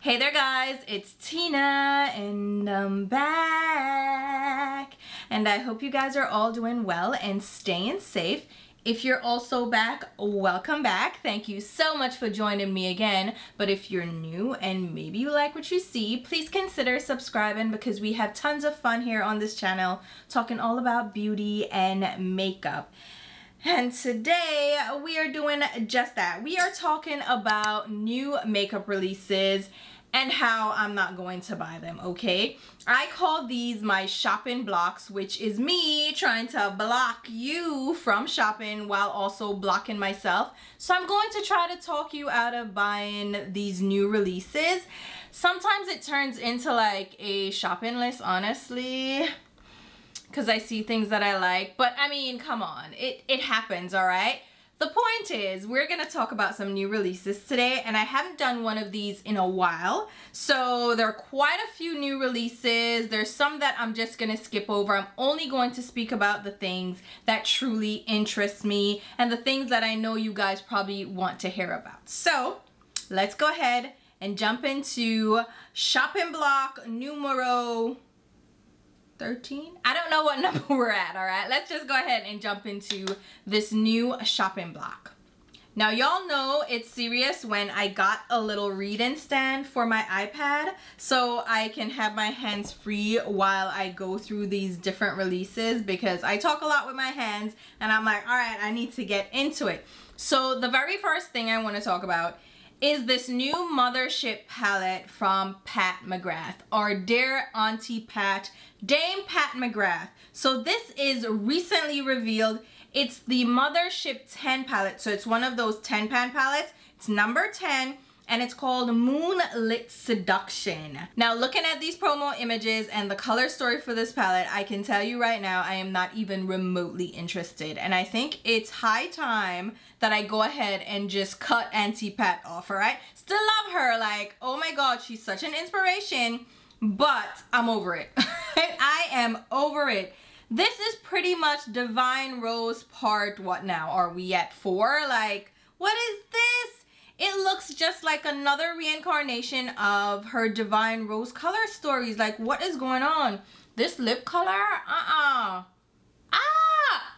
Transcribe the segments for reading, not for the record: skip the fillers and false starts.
Hey there guys, it's Tina and I'm back. And I hope you guys are all doing well and staying safe. If you're also back, welcome back. Thank you so much for joining me again. But if you're new and maybe you like what you see, please consider subscribing because we have tons of fun here on this channel talking all about beauty and makeup. And today we are doing just that. We are talking about new makeup releases and how I'm not going to buy them, okay? I call these my shopping blocks, which is me trying to block you from shopping while also blocking myself. So I'm going to try to talk you out of buying these new releases. Sometimes it turns into like a shopping list, honestly, because I see things that I like. But I mean, come on, it happens, all right? The point is, we're going to talk about some new releases today, and I haven't done one of these in a while. So there are quite a few new releases. There's some that I'm just going to skip over. I'm only going to speak about the things that truly interest me and the things that I know you guys probably want to hear about. So let's go ahead and jump into shopping block numero 13. I don't know what number we're at, all right? Let's just go ahead and jump into this new shopping block. Now, y'all know it's serious when I got a little reading stand for my iPad so I can have my hands free while I go through these different releases, because I talk a lot with my hands and I'm like, all right, I need to get into it. So the very first thing I want to talk about is this new Mothership palette from Pat McGrath, our dear Auntie Pat, Dame Pat McGrath. So this is recently revealed. It's the Mothership 10 palette. So it's one of those 10 pan palettes. It's number 10 and it's called Moonlit Seduction. Now, looking at these promo images and the color story for this palette, I can tell you right now I am not even remotely interested. And I think it's high time that I go ahead and just cut Auntie Pat off, all right? Still love her, like, oh my God, she's such an inspiration, but I'm over it. I am over it. This is pretty much Divine Rose part, what now? Are we at 4? Like, what is this? It looks just like another reincarnation of her Divine Rose color stories. Like, what is going on? This lip color?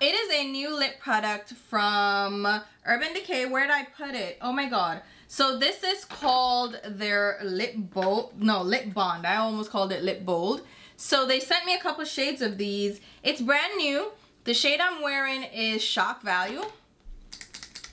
It is a new lip product from Urban Decay. Where did I put it? Oh my God. So this is called their Lip Bond. I almost called it Lip Bold. So they sent me a couple shades of these. It's brand new. The shade I'm wearing is Shock Value.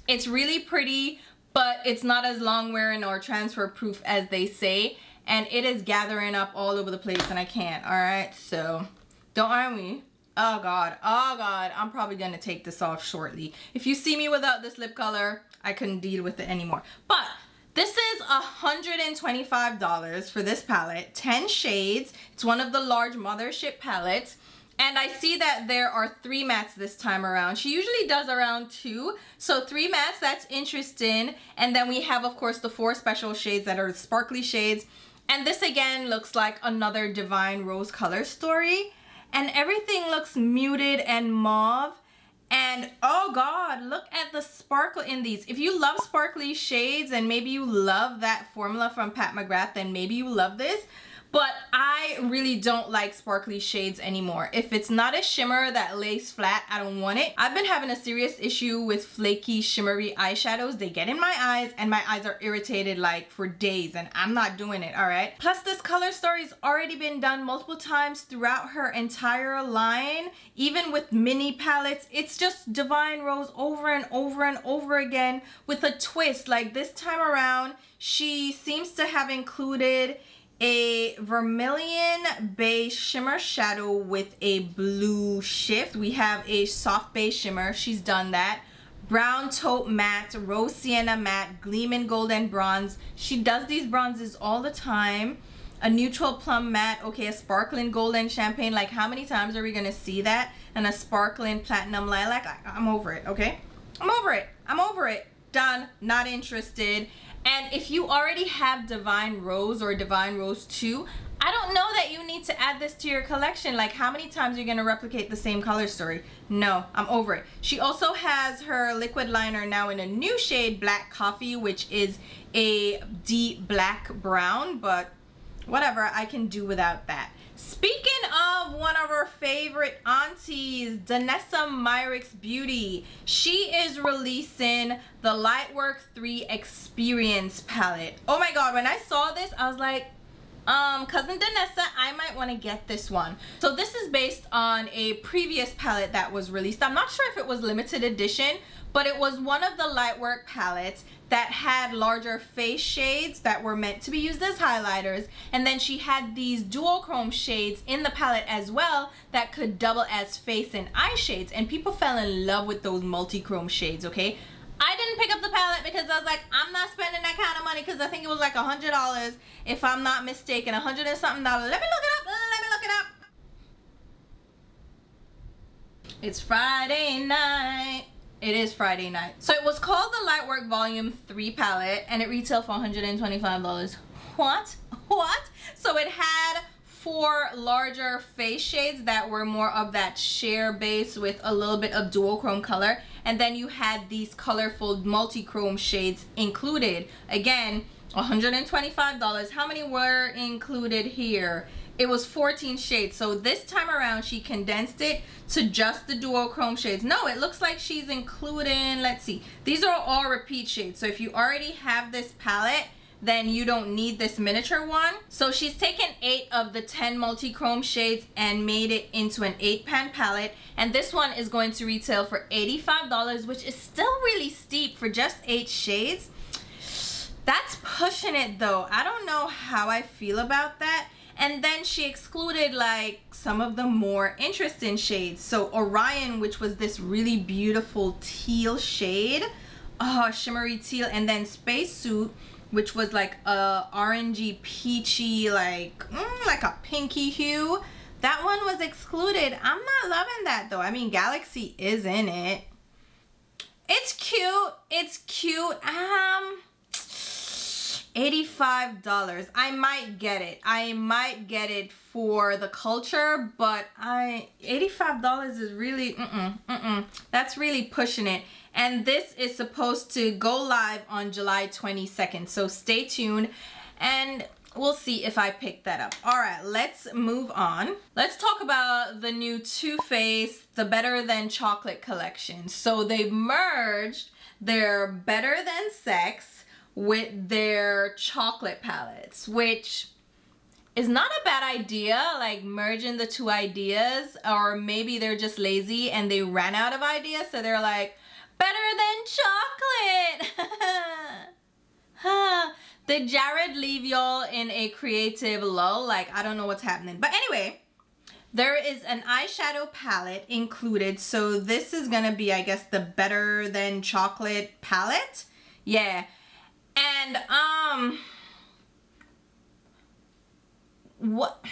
It's really pretty, but it's not as long wearing or transfer proof as they say. And it is gathering up all over the place and I can't, all right? So don't mind me. Oh God, I'm probably gonna take this off shortly. If you see me without this lip color, I couldn't deal with it anymore. But this is $125 for this palette, 10 shades. It's one of the large Mothership palettes. And I see that there are 3 mattes this time around. She usually does around 2. So 3 mattes, that's interesting. And then we have, of course, the 4 special shades that are sparkly shades. And this again looks like another Divine Rose color story. And everything looks muted and mauve. And oh God, look at the sparkle in these. If you love sparkly shades and maybe you love that formula from Pat McGrath, then maybe you love this. But I really don't like sparkly shades anymore. If it's not a shimmer that lays flat, I don't want it. I've been having a serious issue with flaky, shimmery eyeshadows. They get in my eyes and my eyes are irritated like for days, and I'm not doing it, all right? Plus, this color story's already been done multiple times throughout her entire line. Even with mini palettes, it's just Divine Rose over and over and over again with a twist. Like this time around, she seems to have included a vermilion beige shimmer shadow with a blue shift. We have a soft beige shimmer. She's done that. Brown taupe matte, rose sienna matte, gleaming golden bronze. She does these bronzes all the time. A neutral plum matte. Okay, a sparkling golden champagne. Like, how many times are we gonna see that? And a sparkling platinum lilac. I'm over it, okay? I'm over it. I'm over it. Done. Not interested. And if you already have Divine Rose or Divine Rose 2, I don't know that you need to add this to your collection. Like, how many times are you going to replicate the same color story? No, I'm over it. She also has her liquid liner now in a new shade, Black Coffee, which is a deep black brown, but whatever, I can do without that. Speaking of one of our favorite aunties, Danessa Myricks Beauty, she is releasing the Lightwork 3 Experience palette. Oh my god, when I saw this, I was like, cousin Danessa, I might want to get this one. So this is based on a previous palette that was released. I'm not sure if it was limited edition, but it was one of the Lightwork palettes that had larger face shades that were meant to be used as highlighters, and then she had these duochrome shades in the palette as well that could double as face and eye shades, and people fell in love with those multi-chrome shades, okay? I didn't pick up the palette because I was like, I'm not spending that kind of money, because I think it was like $100 if I'm not mistaken, $100 and something. Let me look it up, let me look it up. It's Friday night. It is Friday night. So it was called the Lightwork Volume 3 palette, and it retailed for $125. What? So it had 4 larger face shades that were more of that sheer base with a little bit of duochrome color, and then you had these colorful multi-chrome shades included. Again, $125. How many were included here? It was 14 shades. So this time around she condensed it to just the duochrome shades. No, it looks like she's including, let's see, these are all repeat shades. So if you already have this palette, then you don't need this miniature one. So she's taken 8 of the 10 multi-chrome shades and made it into an 8-pan palette, and this one is going to retail for $85, which is still really steep for just 8 shades. That's pushing it though. I don't know how I feel about that. And then she excluded like some of the more interesting shades. So Orion, which was this really beautiful teal shade, oh, shimmery teal, and then Spacesuit, which was like a orangey peachy, like a pinky hue. That one was excluded. I'm not loving that though. I mean, Galaxy is in it. It's cute. It's cute. $85. I might get it. I might get it for the culture, but $85 is really that's really pushing it. And this is supposed to go live on July 22nd, so stay tuned and we'll see if I pick that up. All right, let's move on. Let's talk about the new Too Faced the Better Than Chocolate collection. So they've merged their Better Than Sex with their chocolate palettes, which is not a bad idea, like merging the two ideas. Or maybe they're just lazy and they ran out of ideas, so they're like, better than chocolate. Did Jared leave y'all in a creative lull? Like, I don't know what's happening. But anyway, there is an eyeshadow palette included. So this is gonna be, I guess, the Better Than Chocolate palette. Yeah. And what,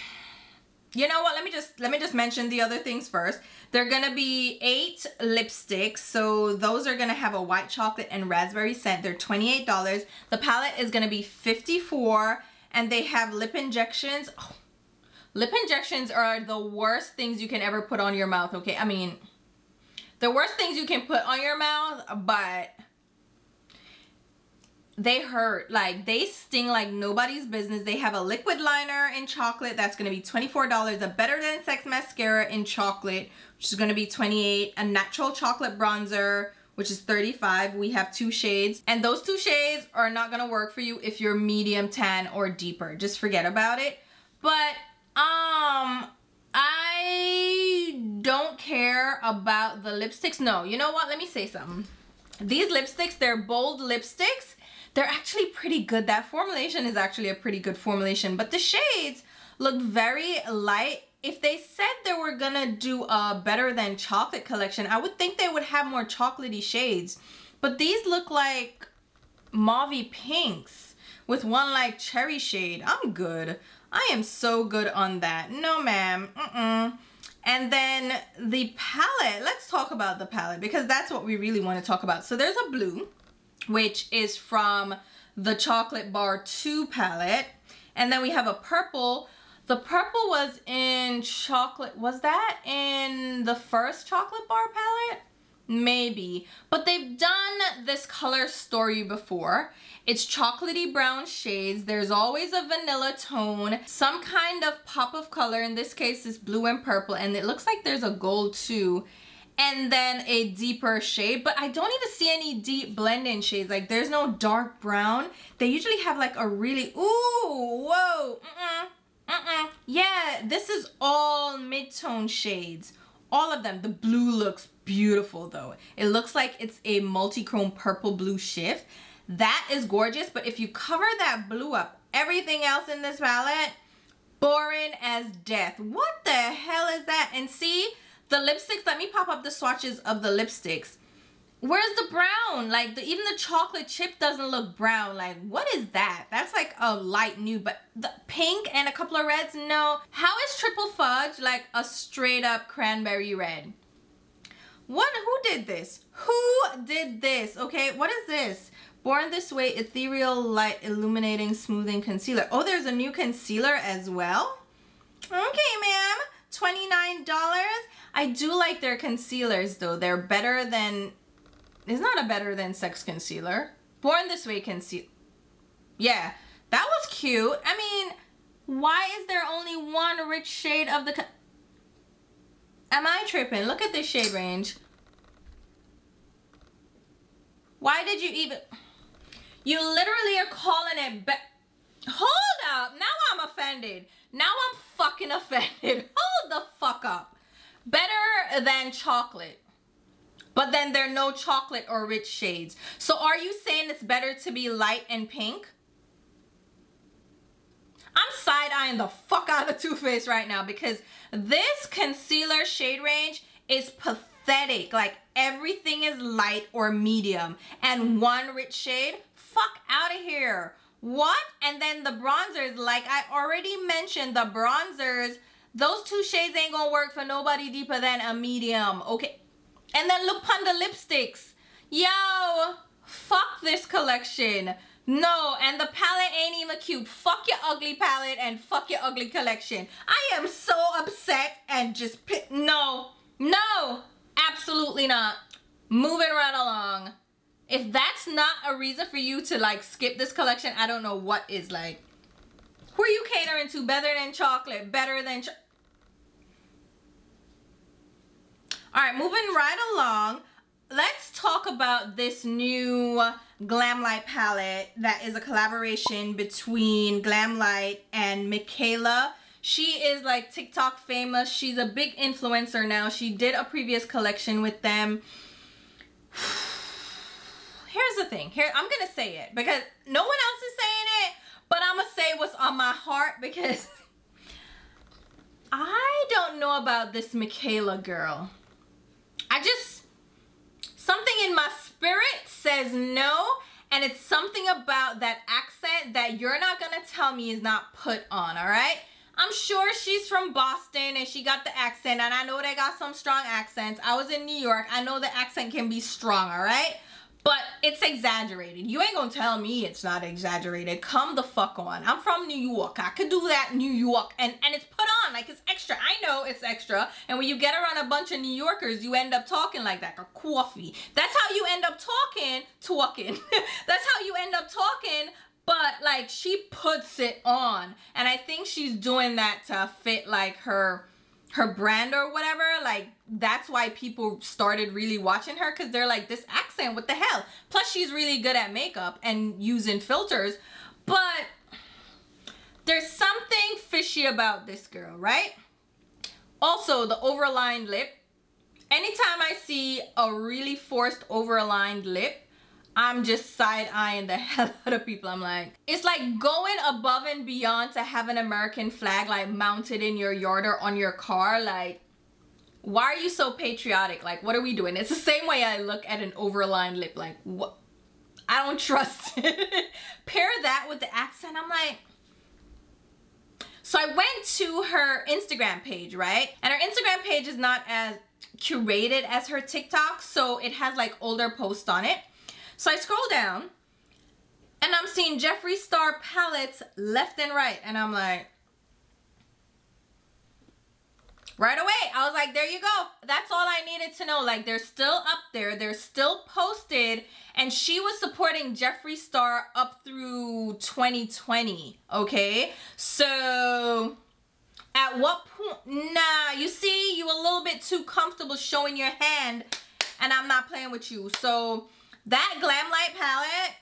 you know what, let me just mention the other things first. They're gonna be 8 lipsticks, so those are gonna have a white chocolate and raspberry scent. They're $28. The palette is gonna be $54, and they have lip injections. Oh, lip injections are the worst things you can ever put on your mouth, okay? I mean, the worst things you can put on your mouth, but they hurt. Like, they sting like nobody's business. They have a liquid liner in chocolate that's going to be $24, a Better Than Sex mascara in chocolate, which is going to be $28, a natural chocolate bronzer, which is $35. We have 2 shades, and those 2 shades are not going to work for you if you're medium tan or deeper. Just forget about it. But I don't care about the lipsticks. No, you know what, let me say something. These lipsticks, they're bold lipsticks. They're actually pretty good. That formulation is actually a pretty good formulation, but the shades look very light. If they said they were gonna do a Better Than Chocolate collection, I would think they would have more chocolatey shades, but these look like mauvey pinks with one like cherry shade. I'm good. I am so good on that. No ma'am. And then the palette, let's talk about the palette because that's what we really want to talk about. So there's a blue, which is from the Chocolate Bar 2 palette. And then we have a purple. The purple was in chocolate. Was that in the first Chocolate Bar palette? Maybe. But they've done this color story before. It's chocolatey brown shades. There's always a vanilla tone, some kind of pop of color. In this case, it's blue and purple. And it looks like there's a gold too. And then a deeper shade. But I don't even see any deep blend-in shades. Like, there's no dark brown. They usually have like a really... Ooh, whoa. Yeah, this is all mid-tone shades. All of them. The blue looks beautiful though. It looks like it's a multi-chrome purple blue shift. That is gorgeous, but if you cover that blue up, everything else in this palette, boring as death. What the hell is that? And see, the lipsticks, let me pop up the swatches of the lipsticks. Where's the brown? Like, even the chocolate chip doesn't look brown. Like, what is that? That's like a light nude, but the pink and a couple of reds, no. How is Triple Fudge like a straight up cranberry red? What? Who did this? Who did this? Okay, what is this? Born This Way Ethereal Light Illuminating Smoothing Concealer. Oh, there's a new concealer as well? Okay, ma'am. $29. I do like their concealers though. They're better than... It's not a better than Sex concealer. Born This Way concealer. Yeah, that was cute. I mean, why is there only one rich shade of the... Am I tripping? Look at this shade range. Why did you even... You literally are calling it Hold up. Now I'm offended. Now I'm fucking offended. Hold the fuck up. Better than chocolate. But then there are no chocolate or rich shades. So are you saying it's better to be light and pink? I'm side-eyeing the fuck out of Too Faced right now because this concealer shade range is pathetic. Like, everything is light or medium. And one rich shade? Fuck out of here. What? And then the bronzers, like I already mentioned, the bronzers, those two shades ain't gonna work for nobody deeper than a medium. Okay. And then look on the lipsticks. Yo, fuck this collection. No, and the palette ain't even cute. Fuck your ugly palette and fuck your ugly collection. I am so upset and just no, absolutely not. Moving right along. If that's not a reason for you to like skip this collection, I don't know what is. Like, who are you catering to? Better than chocolate, better than all right, moving right along, let's talk about this new Glamlite palette that is a collaboration between Glamlite and Mikayla. She is like TikTok famous. She's a big influencer now. She did a previous collection with them. Here's the thing. Here, I'm gonna say it because no one else is saying it, but I'm gonna say what's on my heart because I don't know about this Mikayla girl. Something in my spirit says no, and it's something about that accent that you're not gonna tell me is not put on, all right? I'm sure she's from Boston and she got the accent, and I know they got some strong accents. I was in New York. I know the accent can be strong, all right? But it's exaggerated. You ain't gonna tell me it's not exaggerated. Come the fuck on. I'm from New York. I could do that in New York. And it's put on like it's extra. I know it's extra. And when you get around a bunch of New Yorkers, you end up talking like that. Or coffee. That's how you end up talking. That's how you end up talking. But like she puts it on. And I think she's doing that to fit like her brand or whatever. Like that's why people started really watching her, because they're like, this accent, what the hell? Plus she's really good at makeup and using filters, but there's something fishy about this girl, right? Also, the overlined lip. Anytime I see a really forced overlined lip, I'm just side-eyeing the hell out of people. I'm like, it's like going above and beyond to have an American flag like mounted in your yard or on your car. Like, why are you so patriotic? Like, what are we doing? It's the same way I look at an overlined lip. Like, what? I don't trust it. Pair that with the accent. I'm like, so I went to her Instagram page, right? And her Instagram page is not as curated as her TikTok, so it has like older posts on it. So I scroll down And I'm seeing Jeffree Star palettes left and right. And I'm like, right away, I was like, there you go. That's all I needed to know. Like, they're still up there. They're still posted. And she was supporting Jeffree Star up through 2020. Okay? So, at what point? Nah, you see, you a little bit too comfortable showing your hand. And I'm not playing with you. So, that Glamlite palette,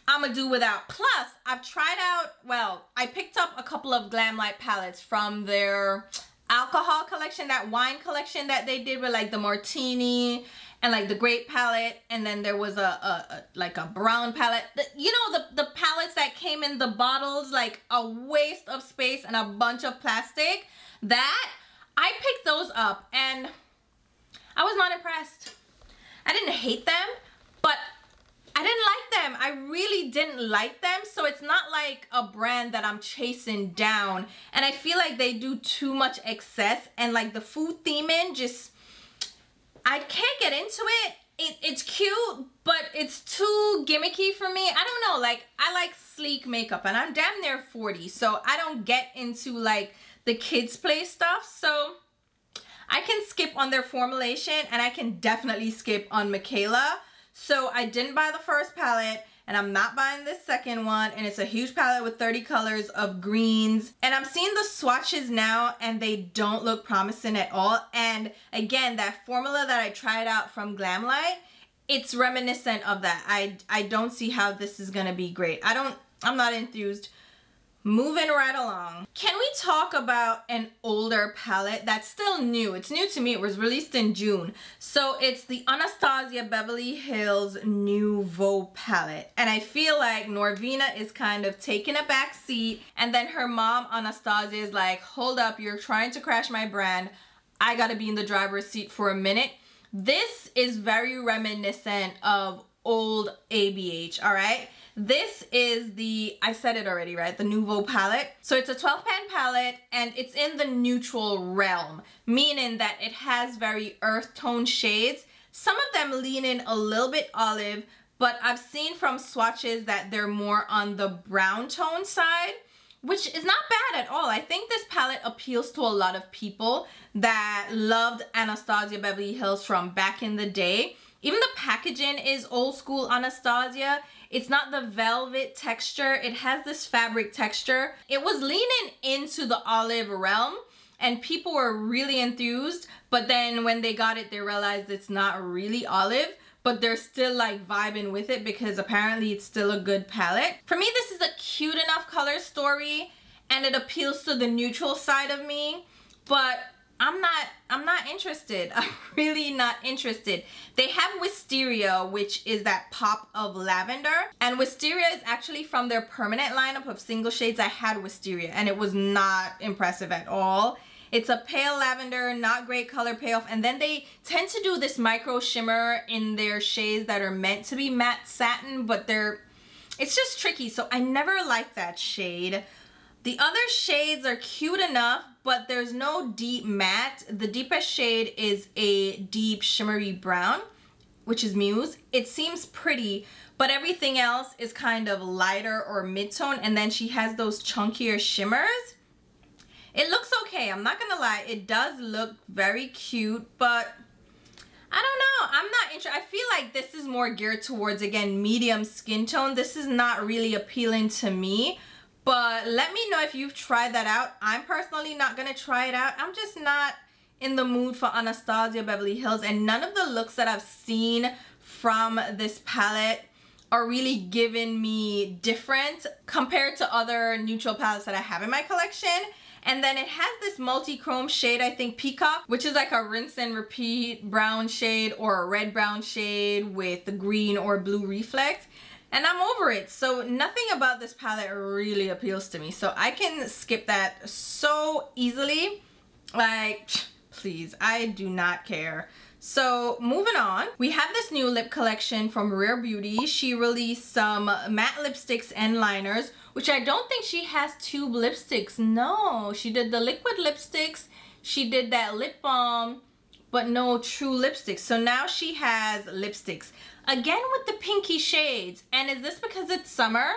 I'm gonna do without. Plus, I've tried out, well, I picked up a couple of Glamlite palettes from their alcohol collection, that wine collection that they did with like the martini and like the grape palette, and then there was like a brown palette. You know, the palettes that came in the bottles, like a waste of space and a bunch of plastic. That, I picked those up and I was not impressed. I didn't hate them, but I didn't like them. I really didn't like them. So it's not like a brand that I'm chasing down. And I feel like they do too much excess. And like the food theming, just, I can't get into it. It's cute, but it's too gimmicky for me. I don't know. Like, I like sleek makeup and I'm damn near 40. So I don't get into like the kids play stuff. So I can skip on their formulation and I can definitely skip on Mikayla. So I didn't buy the first palette and I'm not buying this second one, and it's a huge palette with 30 colors of greens. And I'm seeing the swatches now and they don't look promising at all. And again, that formula that I tried out from Glamlite, it's reminiscent of that. I don't see how this is gonna be great. I'm not enthused. Moving right along. Can we talk about an older palette that's still new? It's new to me. It was released in June. So it's the Anastasia Beverly Hills Nouveau palette. And I feel like Norvina is kind of taking a back seat. And then her mom, Anastasia, is like, hold up, you're trying to crash my brand. I gotta be in the driver's seat for a minute. This is very reminiscent of old ABH, all right? This is the, I said it already, right? The Nouveau palette. So it's a 12 pan palette and it's in the neutral realm, meaning that it has very earth tone shades. Some of them lean in a little bit olive, but I've seen from swatches that they're more on the brown tone side, which is not bad at all. I think this palette appeals to a lot of people that loved Anastasia Beverly Hills from back in the day. Even the packaging is old school Anastasia. It's not the velvet texture. It has this fabric texture. It was leaning into the olive realm and people were really enthused. But then when they got it, they realized it's not really olive, but they're still like vibing with it because apparently it's still a good palette. For me, this is a cute enough color story and it appeals to the neutral side of me, but I'm not interested. I'm really not interested. They have Wisteria, which is that pop of lavender. And Wisteria is actually from their permanent lineup of single shades. I had Wisteria and it was not impressive at all. It's a pale lavender, not great color payoff. And then they tend to do this micro shimmer in their shades that are meant to be matte satin, but it's just tricky. So I never liked that shade. The other shades are cute enough, but there's no deep matte. The deepest shade is a deep shimmery brown, which is Muse. It seems pretty, but everything else is kind of lighter or mid-tone, and then she has those chunkier shimmers. It looks okay, I'm not gonna lie. It does look very cute, but I don't know. I'm not interested. I feel like this is more geared towards, again, medium skin tone. This is not really appealing to me. But let me know if you've tried that out. I'm personally not going to try it out. I'm just not in the mood for Anastasia Beverly Hills. And none of the looks that I've seen from this palette are really giving me different compared to other neutral palettes that I have in my collection. And then it has this multi-chrome shade, I think Peacock, which is like a rinse and repeat brown shade or a red brown shade with the green or blue reflect. And I'm over it. So nothing about this palette really appeals to me. So I can skip that so easily. Like, please, I do not care. So moving on, we have this new lip collection from Rare Beauty. She released some matte lipsticks and liners, which I don't think she has tube lipsticks. No, she did the liquid lipsticks. She did that lip balm. but no true lipsticks. So now she has lipsticks. Again with the pinky shades. And is this because it's summer?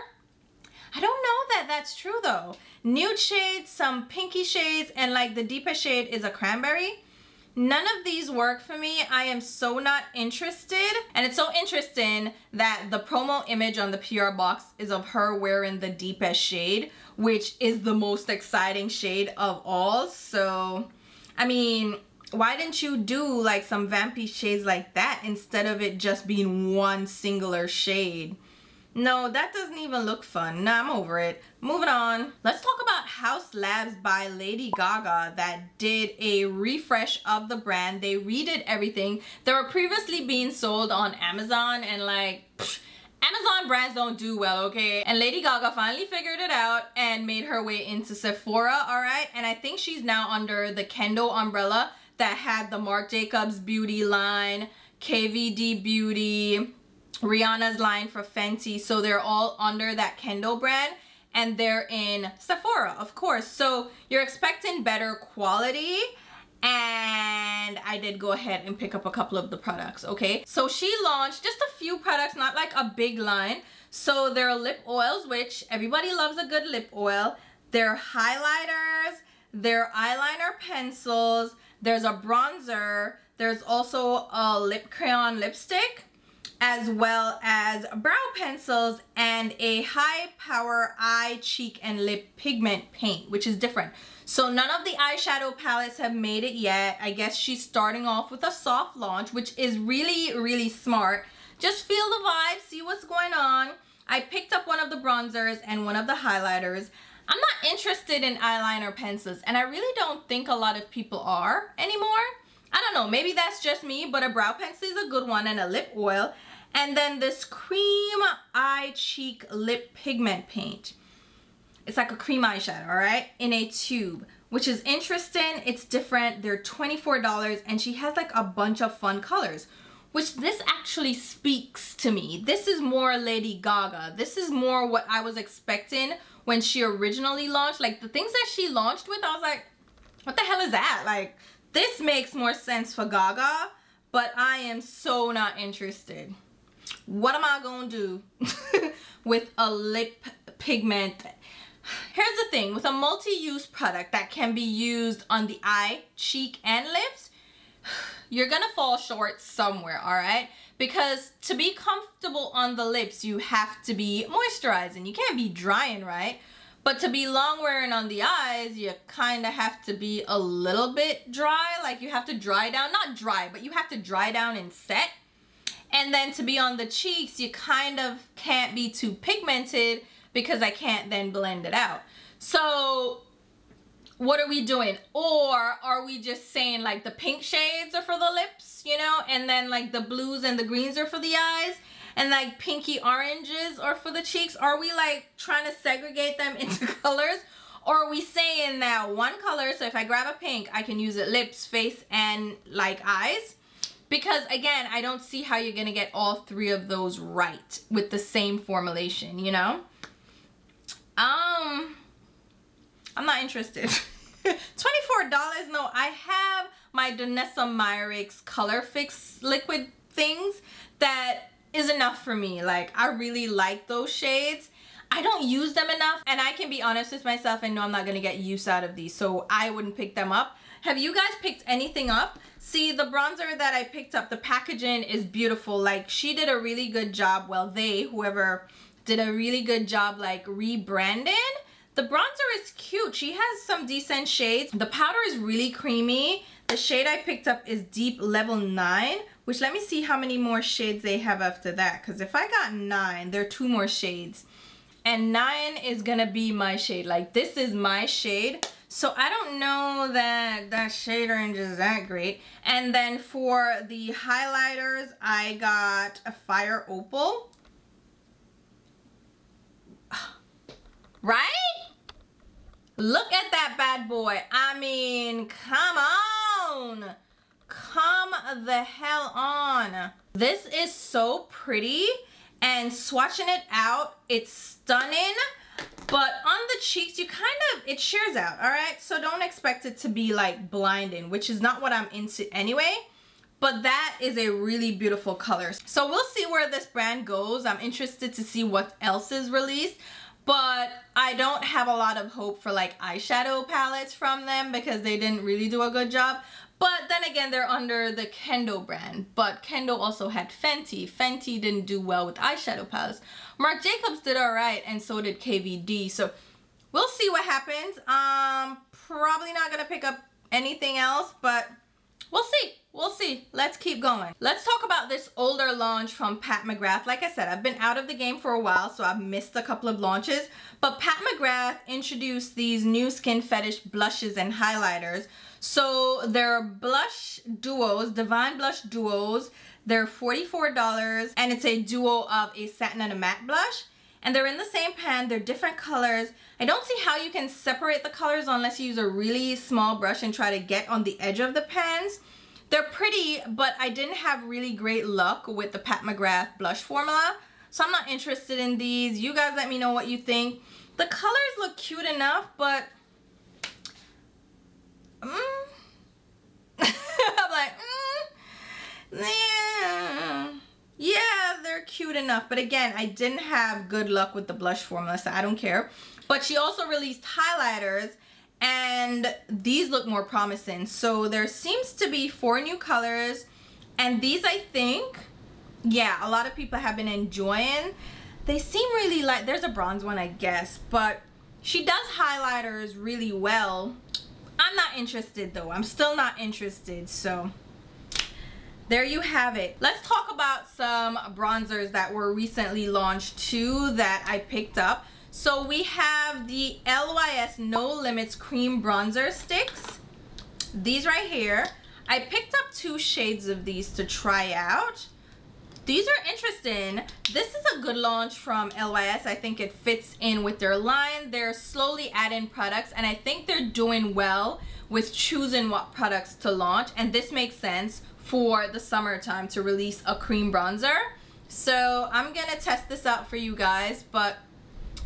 I don't know that that's true though. Nude shades, some pinky shades, and like the deepest shade is a cranberry. None of these work for me. I am so not interested. And it's so interesting that the promo image on the PR box is of her wearing the deepest shade, which is the most exciting shade of all. So, I mean, why didn't you do like some vampy shades like that instead of it just being one singular shade? No, that doesn't even look fun. Nah, I'm over it. Moving on. Let's talk about Haus Labs by Lady Gaga that did a refresh of the brand. They redid everything. They were previously being sold on Amazon and like, Amazon brands don't do well, okay? And Lady Gaga finally figured it out and made her way into Sephora, all right? And I think she's now under the Kendo umbrella that had the Marc Jacobs Beauty line, KVD Beauty, Rihanna's line for Fenty. So they're all under that Kendo brand and they're in Sephora, of course. So you're expecting better quality, and I did go ahead and pick up a couple of the products, okay? So she launched just a few products, not like a big line. So there are lip oils, which everybody loves a good lip oil. There are highlighters, there are eyeliner pencils, there's a bronzer, there's also a lip crayon lipstick, as well as brow pencils and a high power eye, cheek, and lip pigment paint, which is different. So none of the eyeshadow palettes have made it yet. I guess she's starting off with a soft launch, which is really, really smart. Just feel the vibe, see what's going on. I picked up one of the bronzers and one of the highlighters. I'm not interested in eyeliner pencils, and I really don't think a lot of people are anymore. I don't know, maybe that's just me, but a brow pencil is a good one, and a lip oil. And then this cream eye cheek lip pigment paint. It's like a cream eyeshadow, all right, in a tube, which is interesting. It's different. They're $24, and she has like a bunch of fun colors, which this actually speaks to me. This is more Lady Gaga. This is more what I was expecting when she originally launched. Like the things that she launched with, I was like, what the hell is that? Like, this makes more sense for Gaga, but I am so not interested. What am I gonna do with a lip pigment? Here's the thing, with a multi-use product that can be used on the eye, cheek, and lips, you're gonna fall short somewhere, all right? Because to be comfortable on the lips, you have to be moisturizing. You can't be drying, right? But to be long wearing on the eyes, you kind of have to be a little bit dry. Like you have to dry down, not dry, but you have to dry down and set. And then to be on the cheeks, you kind of can't be too pigmented because I can't then blend it out. So what are we doing? Or are we just saying like the pink shades are for the lips, you know, and then like the blues and the greens are for the eyes, and like pinky oranges are for the cheeks? Are we like trying to segregate them into colors? Or are we saying that one color, so if I grab a pink, I can use it lips, face, and like eyes? Because again, I don't see how you're gonna get all three of those right with the same formulation, you know? I'm not interested. $24, no. I have my Danessa Myricks Color Fix liquid things that is enough for me. Like, I really like those shades. I don't use them enough, and I can be honest with myself and know I'm not gonna get use out of these, so I wouldn't pick them up. Have you guys picked anything up? See, the bronzer that I picked up, the packaging is beautiful. Like, she did a really good job. Well, whoever did a really good job like rebranding. The bronzer is cute. She has some decent shades. The powder is really creamy. The shade I picked up is Deep Level 9, which let me see how many more shades they have after that. Because if I got 9, there are 2 more shades. And 9 is gonna be my shade. Like, this is my shade. So I don't know that that shade range is that great. And then for the highlighters, I got a Fire Opal. Right? Look at that bad boy. I mean, come on. Come the hell on. This is so pretty, and swatching it out, it's stunning. But on the cheeks, you kind of, it shears out, all right? So don't expect it to be like blinding, which is not what I'm into anyway. But that is a really beautiful color. So we'll see where this brand goes. I'm interested to see what else is released. But I don't have a lot of hope for like eyeshadow palettes from them because they didn't really do a good job. But then again, they're under the Kendo brand. But Kendo also had Fenty. Fenty didn't do well with eyeshadow palettes. Marc Jacobs did alright, and so did KVD. So we'll see what happens. Probably not gonna pick up anything else, but we'll see. We'll see. Let's keep going. Let's talk about this older launch from Pat McGrath. Like I said, I've been out of the game for a while, so I've missed a couple of launches. But Pat McGrath introduced these new Skin Fetish blushes and highlighters. So they're blush duos, Divine Blush Duos. They're $44, and it's a duo of a satin and a matte blush. And they're in the same pan. They're different colors. I don't see how you can separate the colors unless you use a really small brush and try to get on the edge of the pans. They're pretty, but I didn't have really great luck with the Pat McGrath blush formula. So I'm not interested in these. You guys let me know what you think. The colors look cute enough, but I'm like, yeah, they're cute enough. But again, I didn't have good luck with the blush formula, so I don't care. But she also released highlighters, and these look more promising. So there seems to be 4 new colors, and these, I think, yeah, a lot of people have been enjoying. They seem really light. There's a bronze one, I guess, but she does highlighters really well. I'm not interested though. I'm still not interested. So there you have it. Let's talk about some bronzers that were recently launched too that I picked up. So we have the LYS No Limits Cream Bronzer Sticks. These right here. I picked up 2 shades of these to try out. These are interesting. This is a good launch from LYS. I think it fits in with their line. They're slowly adding products, and I think they're doing well with choosing what products to launch. And this makes sense for the summertime to release a cream bronzer. So I'm gonna test this out for you guys, but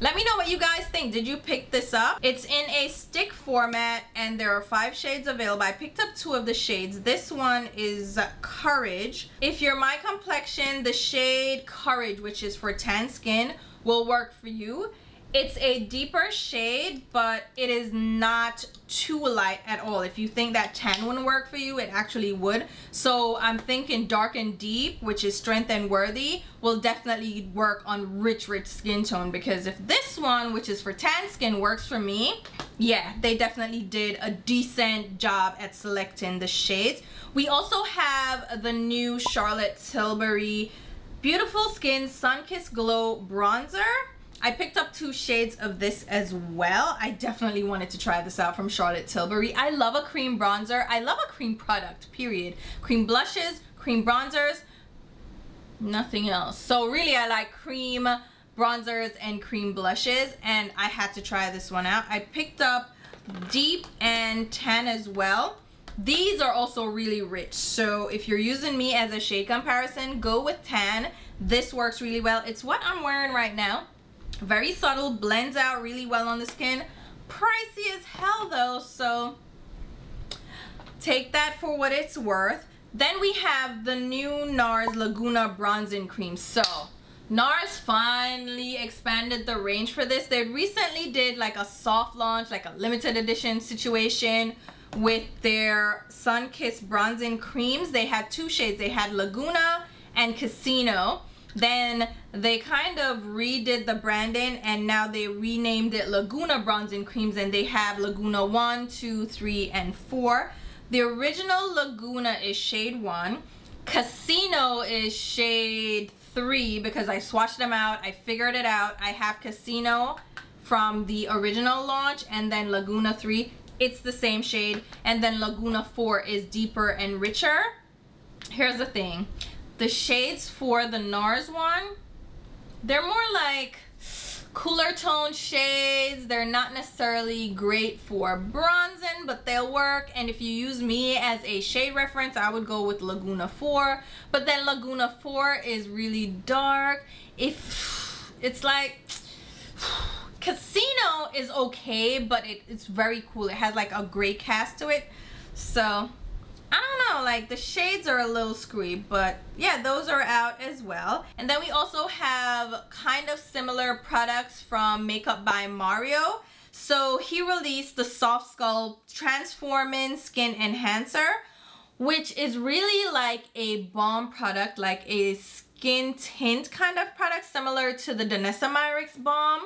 let me know what you guys think. Did you pick this up? It's in a stick format, and there are 5 shades available. I picked up 2 of the shades. This one is Courage. If you're my complexion, the shade Courage, which is for tan skin, will work for you. It's a deeper shade, but it is not too light at all. If you think that tan wouldn't work for you, it actually would. So I'm thinking Dark and Deep, which is Strength and Worthy, will definitely work on rich skin tone, because if this one, which is for tan skin, works for me, yeah, they definitely did a decent job at selecting the shades. We also have the new Charlotte Tilbury Beautiful Skin Sun-Kissed Glow Bronzer. I picked up 2 shades of this as well. I definitely wanted to try this out from Charlotte Tilbury. I love a cream bronzer. I love a cream product, period. Cream blushes, cream bronzers, nothing else. So really, I like cream bronzers and cream blushes, and I had to try this one out. I picked up Deep and Tan as well. These are also really rich. So if you're using me as a shade comparison, go with Tan. This works really well. It's what I'm wearing right now. Very subtle, blends out really well on the skin. Pricey as hell though, so take that for what it's worth. Then we have the new Nars Laguna Bronzing Cream. So Nars finally expanded the range for this. They recently did like a soft launch, like a limited edition situation with their Sun-Kissed Bronzing Creams. They had 2 shades. They had Laguna and Casino. Then they kind of redid the branding, and now they renamed it Laguna Bronzing Creams, and they have Laguna 1, 2, 3, and 4. The original Laguna is shade 1. Casino is shade 3 because I swatched them out. I figured it out. I have Casino from the original launch, and then Laguna 3. It's the same shade. And then Laguna 4 is deeper and richer. Here's the thing. The shades for the Nars one, they're more like cooler tone shades. They're not necessarily great for bronzing, but they'll work. And if you use me as a shade reference, I would go with Laguna 4. But then Laguna 4 is really dark. If it's like, Casino is okay, but it's very cool. It has like a gray cast to it. So, I don't know, like the shades are a little screwy, but yeah, those are out as well. And then we also have kind of similar products from Makeup by Mario. So he released the Soft Sculpt Transforming Skin Enhancer, which is really like a balm product, like a skin tint kind of product, similar to the Danessa Myricks balm.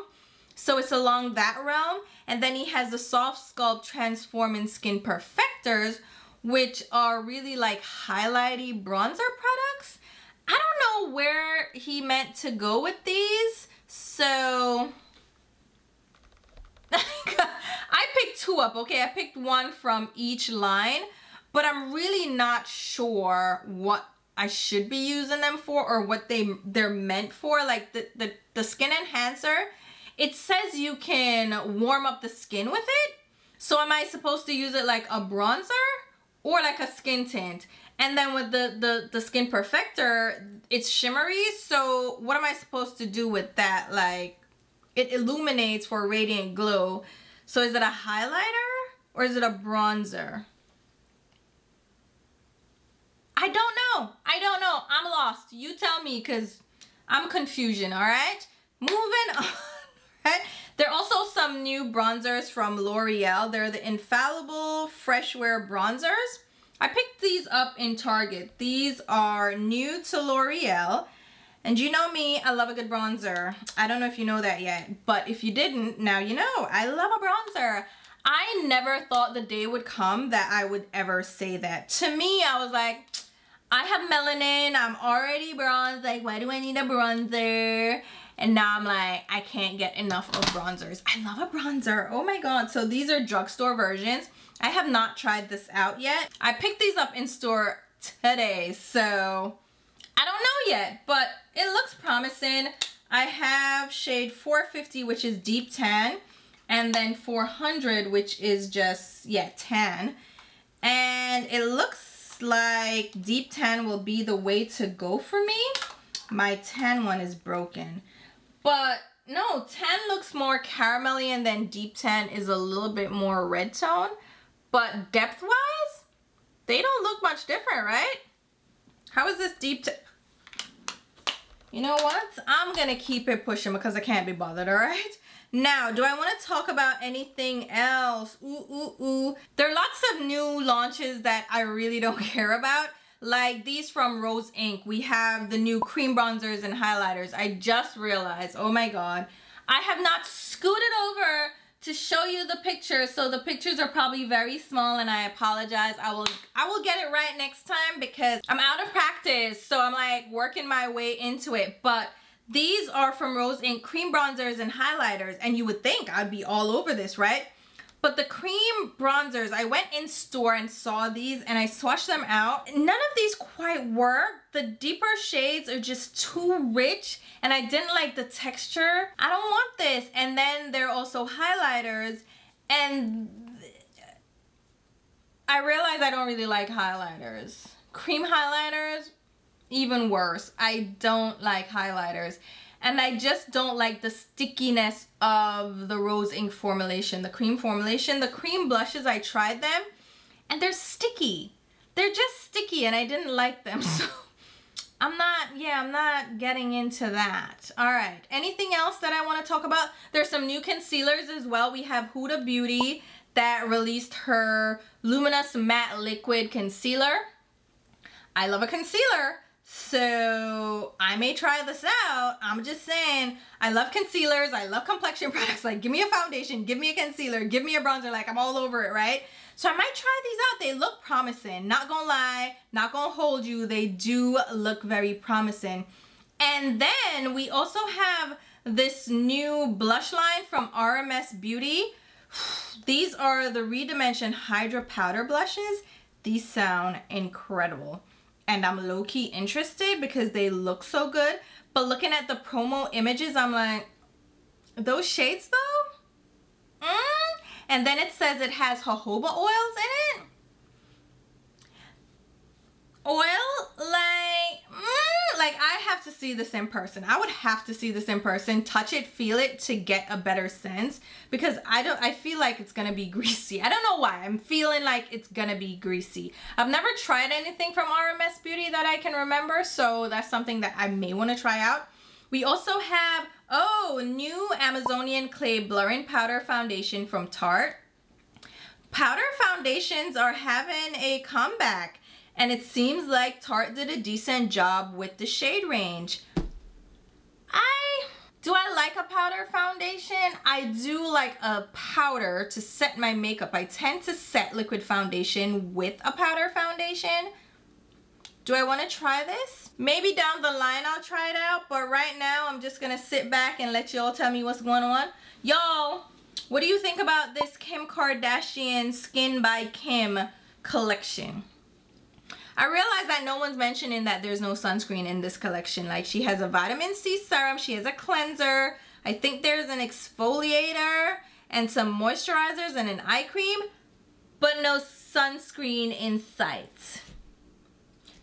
So it's along that realm. And then he has the Soft Sculpt Transforming Skin Perfectors, which are really like highlighty bronzer products. I don't know where he meant to go with these, so I picked two up, okay? I picked one from each line, but I'm really not sure what I should be using them for or what they're meant for. Like the skin enhancer, it says you can warm up the skin with it. So am I supposed to use it like a bronzer or like a skin tint? And then with the skin perfector, it's shimmery. So what am I supposed to do with that? Like, it illuminates for radiant glow. So is it a highlighter or is it a bronzer? I don't know. I don't know. I'm lost. You tell me, because I'm confusion, all right? Moving on, right? There are also some new bronzers from L'Oreal. They're the Infallible Freshware bronzers. I picked these up in Target. These are new to L'Oreal. And you know me, I love a good bronzer. I don't know if you know that yet, but if you didn't, now you know. I love a bronzer. I never thought the day would come that I would ever say that. To me, I was like, I have melanin, I'm already bronzed, like why do I need a bronzer? And now I'm like, I can't get enough of bronzers. I love a bronzer, oh my god. So these are drugstore versions. I have not tried this out yet. I picked these up in store today, so I don't know yet, but it looks promising. I have shade 450, which is deep tan, and then 400, which is just, yeah, tan. And it looks like deep tan will be the way to go for me. My tan one is broken. But no, tan looks more caramelly, and then deep tan is a little bit more red tone. But depth-wise, they don't look much different, right? How is this deep tan? You know what? I'm gonna keep it pushing because I can't be bothered, all right? Now, do I want to talk about anything else? There are lots of new launches that I really don't care about. Like these from Rose Inc. We have the new cream bronzers and highlighters. I just realized, oh my god, I have not scooted over to show you the pictures, so the pictures are probably very small, and I apologize. I will get it right next time because I'm out of practice, so I'm like working my way into it. But these are from Rose Inc. cream bronzers and highlighters, and you would think I'd be all over this, right? But the cream bronzers, I went in store and saw these and I swatched them out. None of these quite work. The deeper shades are just too rich and I didn't like the texture. I don't want this. And then there are also highlighters, and I realized I don't really like highlighters. Cream highlighters, even worse. I don't like highlighters. And I just don't like the stickiness of the Rose Inc. formulation, the cream formulation. The cream blushes, I tried them and they're sticky. They're just sticky and I didn't like them. So I'm not getting into that. All right, anything else that I want to talk about? There's some new concealers as well. We have Huda Beauty that released her Luminous Matte Liquid Concealer. I love a concealer, so I may try this out. I'm just saying, I love concealers, I love complexion products. Like, give me a foundation, give me a concealer, give me a bronzer, like I'm all over it, right? So I might try these out. They look promising, not gonna lie, not gonna hold you. They do look very promising. And then we also have this new blush line from Rms Beauty. These are the Redimension Hydra Powder blushes. These sound incredible. And I'm low-key interested because they look so good. But looking at the promo images, I'm like, those shades though? And then it says it has jojoba oils in it. Oil, like I have to see this in person. I would have to see this in person, touch it, feel it to get a better sense, because I feel like it's gonna be greasy. I don't know why. I'm feeling like it's gonna be greasy. I've never tried anything from Rms Beauty that I can remember, so that's something that I may want to try out. We also have, oh, new Amazonian Clay Blurring Powder Foundation from Tarte. Powder foundations are having a comeback, and it seems like Tarte did a decent job with the shade range. Do I like a powder foundation? I do like a powder to set my makeup. I tend to set liquid foundation with a powder foundation. Do I want to try this? Maybe down the line I'll try it out, but right now I'm just gonna sit back and let y'all tell me what's going on. Y'all, what do you think about this Kim Kardashian Skin by Kim collection? I realize that no one's mentioning that there's no sunscreen in this collection. Like, she has a vitamin C serum, she has a cleanser, I think there's an exfoliator and some moisturizers and an eye cream, but no sunscreen in sight.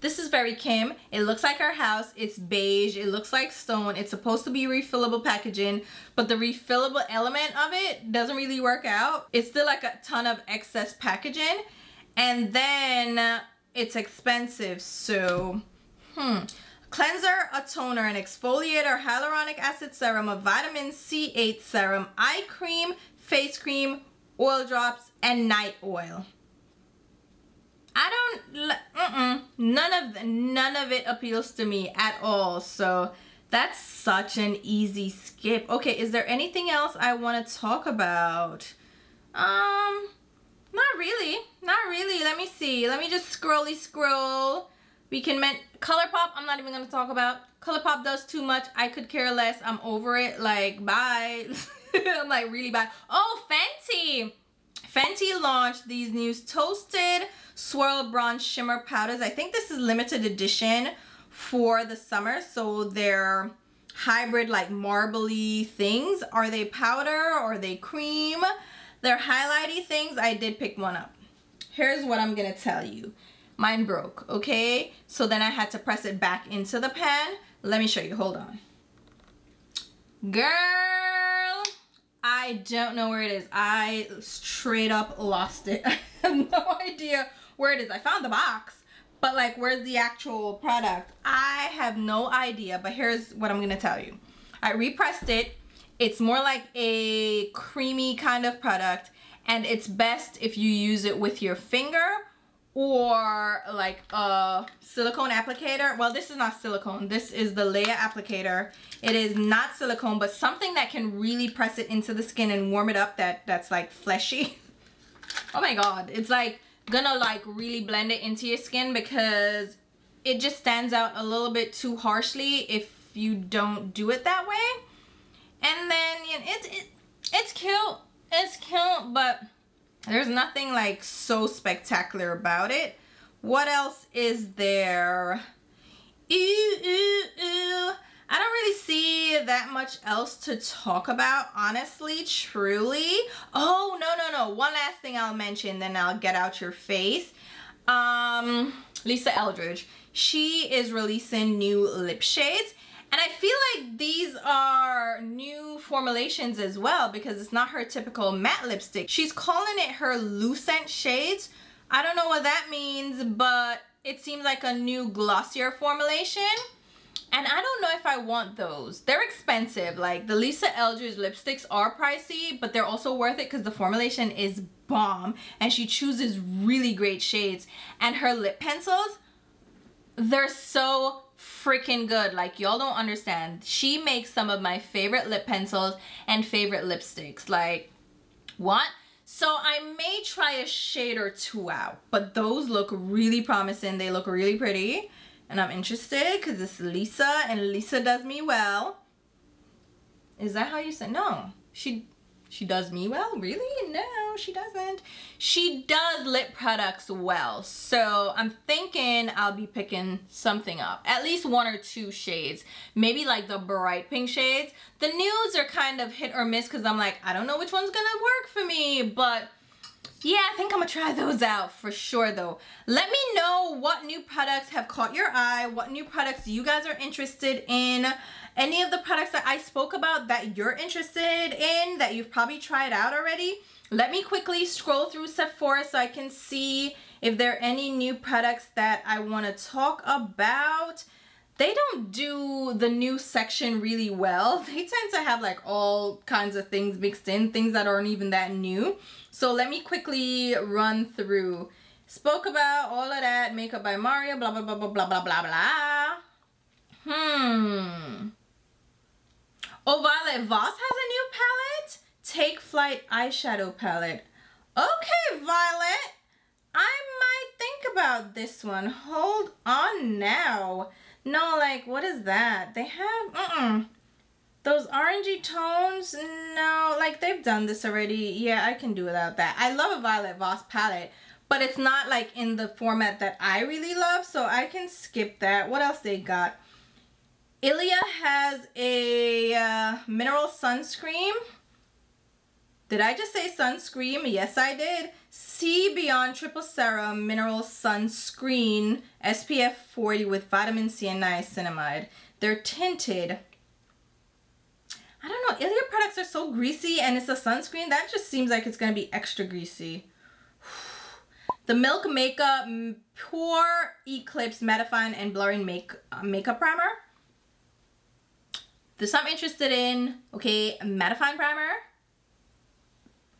This is very Kim. It looks like her house. It's beige. It looks like stone. It's supposed to be refillable packaging, but the refillable element of it doesn't really work out. It's still like a ton of excess packaging, and then it's expensive. So cleanser, a toner, an exfoliator, hyaluronic acid serum, a vitamin C8 serum, eye cream, face cream, oil drops, and night oil. I don't, none of it appeals to me at all. So that's such an easy skip. Okay, is there anything else I want to talk about? Not really. Let me see. Let me just scroll. We can Colourpop, I'm not even going to talk about. Colourpop does too much. I could care less. I'm over it. Like, bye. I'm like, really bad. Oh, Fenty. Fenty launched these new Toasted Swirl Bronze Shimmer Powders. I think this is limited edition for the summer. So they're hybrid, like marbly things. Are they powder or are they cream? They're highlighty things. I did pick one up. Here's what I'm gonna tell you. Mine broke, okay? So then I had to press it back into the pan. Let me show you, hold on. Girl, I don't know where it is. I straight up lost it. I have no idea where it is. I found the box, but like, where's the actual product? I have no idea, but here's what I'm gonna tell you. I repressed it. It's more like a creamy kind of product, and it's best if you use it with your finger or like a silicone applicator. Well, this is not silicone. This is the Leia applicator. It is not silicone, but something that can really press it into the skin and warm it up, that's like fleshy. Oh my god, it's like gonna like really blend it into your skin, because it just stands out a little bit too harshly if you don't do it that way. And then, you know, it's cute, but there's nothing like so spectacular about it. What else is there? I don't really see that much else to talk about, honestly, truly. Oh, no. One last thing I'll mention, then I'll get out your face. Lisa Eldridge. She is releasing new lip shades. And I feel like these are new formulations as well, because it's not her typical matte lipstick. She's calling it her Lucent shades. I don't know what that means, but it seems like a new glossier formulation. And I don't know if I want those. They're expensive. Like, the Lisa Eldridge lipsticks are pricey, but they're also worth it because the formulation is bomb. And she chooses really great shades. And her lip pencils, they're so freaking good. Like, y'all don't understand. She makes some of my favorite lip pencils and favorite lipsticks. Like, what? So I may try a shade or two out, but those look really promising. They look really pretty, and I'm interested because it's Lisa, and Lisa does me well. Is that how you say? No, she does me well? Really? No, she doesn't. She does lip products well. So I'm thinking I'll be picking something up. At least one or two shades. Maybe like the bright pink shades. The nudes are kind of hit or miss because I'm like, I don't know which one's gonna work for me. But Yeah, I think I'm gonna try those out for sure though. Let me know what new products have caught your eye, what new products you guys are interested in, any of the products that I spoke about that you're interested in, that you've probably tried out already. Let me quickly scroll through Sephora so I can see if there are any new products that I want to talk about. They don't do the new section really well. They tend to have like all kinds of things mixed in, things that aren't even that new. So let me quickly run through. Spoke about all of that. Makeup by Mario, blah, blah, blah, blah, blah, blah, blah, blah. Oh, Violet Voss has a new palette. Take Flight eyeshadow palette. Okay, Violet. I might think about this one. Hold on now. No, like, what is that? They have, those orangey tones, no, like, they've done this already. Yeah, I can do without that. I love a Violet Voss palette, but it's not, like, in the format that I really love, so I can skip that. What else they got? Ilia has a mineral sunscreen. Did I just say sunscreen? Yes, I did. See Beyond Triple Serum Mineral Sunscreen SPF 40 with vitamin C and niacinamide. They're tinted. I don't know. Ilia products are so greasy and it's a sunscreen. That just seems like it's going to be extra greasy. The Milk Makeup Pure Eclipse Mattifying and Blurring Makeup Primer. This I'm interested in. Okay, mattifying primer.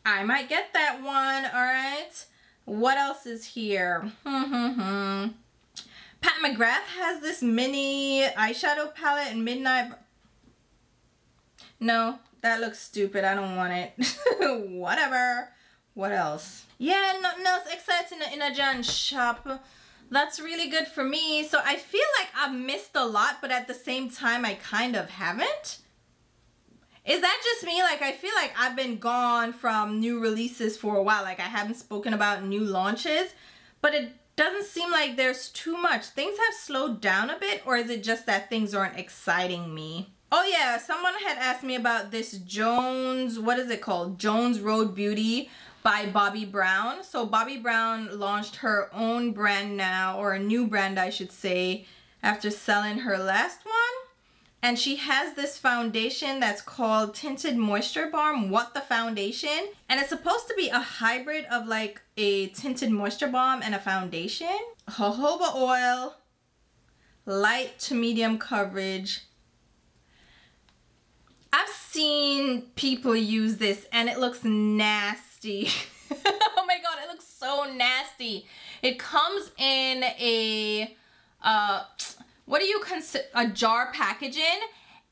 I might get that one, alright? What else is here? Pat McGrath has this mini eyeshadow palette in Midnight. No, that looks stupid. I don't want it. Whatever. What else? Yeah, nothing else exciting in a Jan shop. That's really good for me. So I feel like I've missed a lot, but at the same time, I kind of haven't. Is that just me? Like, I feel like I've been gone from new releases for a while. Like, I haven't spoken about new launches, but it doesn't seem like there's too much. Things have slowed down a bit, or is it just that things aren't exciting me? Oh yeah, someone had asked me about this Jones, what is it called? Jones Road Beauty by Bobbi Brown. So Bobbi Brown launched her own brand now, or a new brand I should say, after selling her last one. And she has this foundation that's called Tinted Moisture Balm, What the Foundation. And it's supposed to be a hybrid of like a tinted moisture balm and a foundation. Jojoba oil, light to medium coverage. I've seen people use this and it looks nasty. Oh my god, it looks so nasty. It comes in a what do you consider a jar packaging,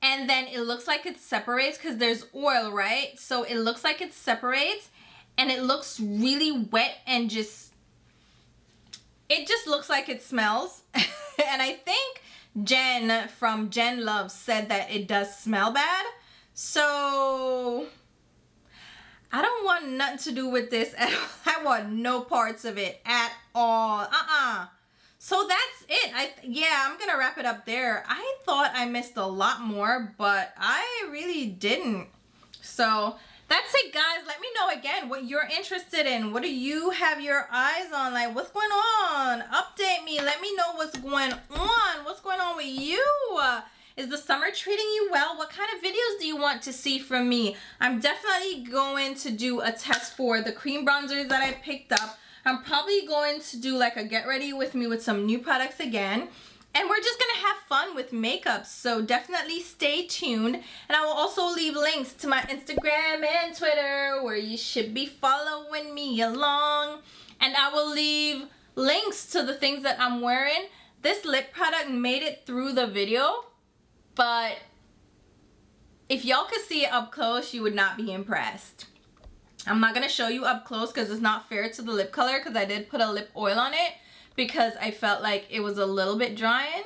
and then it looks like it separates because there's oil, right? So it looks like it separates and it looks really wet and it just looks like it smells. And I think Jen from Jen Loves said that it does smell bad. So I don't want nothing to do with this at all. I want no parts of it at all. So that's it. Yeah, I'm gonna wrap it up there. I thought I missed a lot more, but I really didn't. So that's it, guys. Let me know again what you're interested in. What do you have your eyes on? Like, what's going on? Update me. Let me know what's going on. What's going on with you? Is the summer treating you well? What kind of videos do you want to see from me? I'm definitely going to do a test for the cream bronzers that I picked up. I'm probably going to do like a get ready with me with some new products again. And we're just going to have fun with makeup. So definitely stay tuned. And I will also leave links to my Instagram and Twitter where you should be following me along. And I will leave links to the things that I'm wearing. This lip product made it through the video, but if y'all could see it up close, you would not be impressed. I'm not going to show you up close because it's not fair to the lip color, because I did put a lip oil on it because I felt like it was a little bit drying.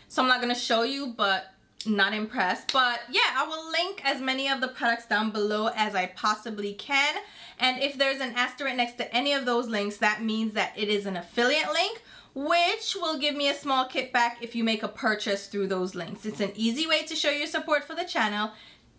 So I'm not going to show you, but not impressed. But yeah, I will link as many of the products down below as I possibly can. And if there's an asterisk next to any of those links, that means that it is an affiliate link, which will give me a small kickback if you make a purchase through those links. It's an easy way to show your support for the channel.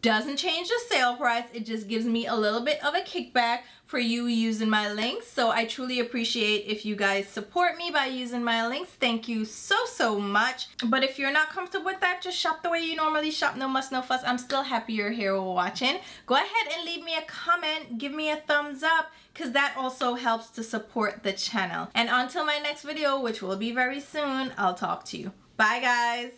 Doesn't change the sale price. It just gives me a little bit of a kickback for you using my links. So I truly appreciate if you guys support me by using my links. Thank you so much. But if you're not comfortable with that, just shop the way you normally shop. No muss, no fuss. I'm still happy you're here watching. Go ahead and leave me a comment. Give me a thumbs up, because that also helps to support the channel. And until my next video, which will be very soon, I'll talk to you. Bye guys.